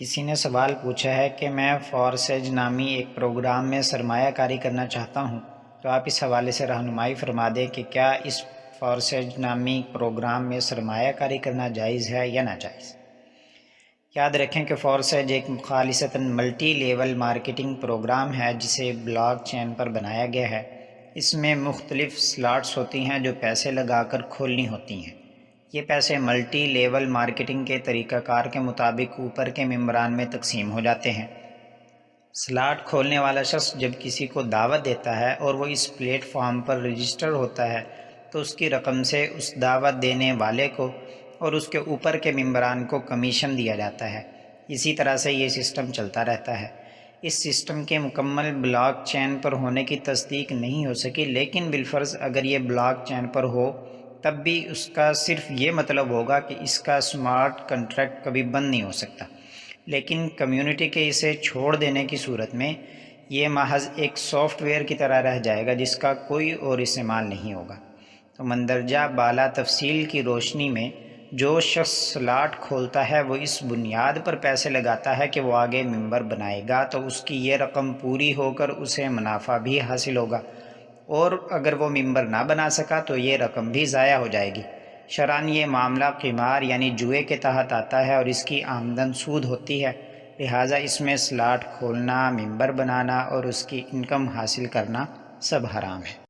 کسی نے سوال پوچھا ہے کہ میں فورسیج نامی ایک پروگرام میں سرمایہ کاری کرنا چاہتا ہوں، تو آپ اس حوالے سے رہنمائی فرما دیں کہ کیا اس فورسیج نامی پروگرام میں سرمایہ کاری کرنا جائز ہے یا ناجائز۔ یاد رکھیں کہ فورسیج ایک خالصتاً ملٹی لیول مارکیٹنگ پروگرام ہے جسے بلاک چین پر بنایا گیا ہے۔ اس میں مختلف سلاٹس ہوتی ہیں جو پیسے لگا کر کھولنی ہوتی ہیں۔ یہ پیسے ملٹی لیول مارکیٹنگ کے طریقہ کار کے مطابق اوپر کے ممبران میں تقسیم ہو جاتے ہیں۔ سلاٹ کھولنے والا شخص جب کسی کو دعوت دیتا ہے اور وہ اس پلیٹ فارم پر رجسٹر ہوتا ہے تو اس کی رقم سے اس دعوت دینے والے کو اور اس کے اوپر کے ممبران کو کمیشن دیا جاتا ہے۔ اسی طرح سے یہ سسٹم چلتا رہتا ہے۔ اس سسٹم کے مکمل بلاک چین پر ہونے کی تصدیق نہیں ہو سکی، لیکن بالفرض اگر یہ بلاک چین پر ہو تب بھی اس کا صرف یہ مطلب ہوگا کہ اس کا سمارٹ کنٹریکٹ کبھی بند نہیں ہو سکتا، لیکن کمیونٹی کے اسے چھوڑ دینے کی صورت میں یہ محض ایک سافٹ ویئر کی طرح رہ جائے گا جس کا کوئی اور استعمال نہیں ہوگا۔ تو مندرجہ بالا تفصیل کی روشنی میں جو شخص سلاٹ کھولتا ہے وہ اس بنیاد پر پیسے لگاتا ہے کہ وہ آگے ممبر بنائے گا تو اس کی یہ رقم پوری ہو کر اسے منافع بھی حاصل ہوگا، اور اگر وہ ممبر نہ بنا سکا تو یہ رقم بھی ضائع ہو جائے گی۔ شرعاً یہ معاملہ قمار یعنی جوئے کے تحت آتا ہے اور اس کی آمدن سود ہوتی ہے، لہٰذا اس میں سلاٹ کھولنا، ممبر بنانا اور اس کی انکم حاصل کرنا سب حرام ہے۔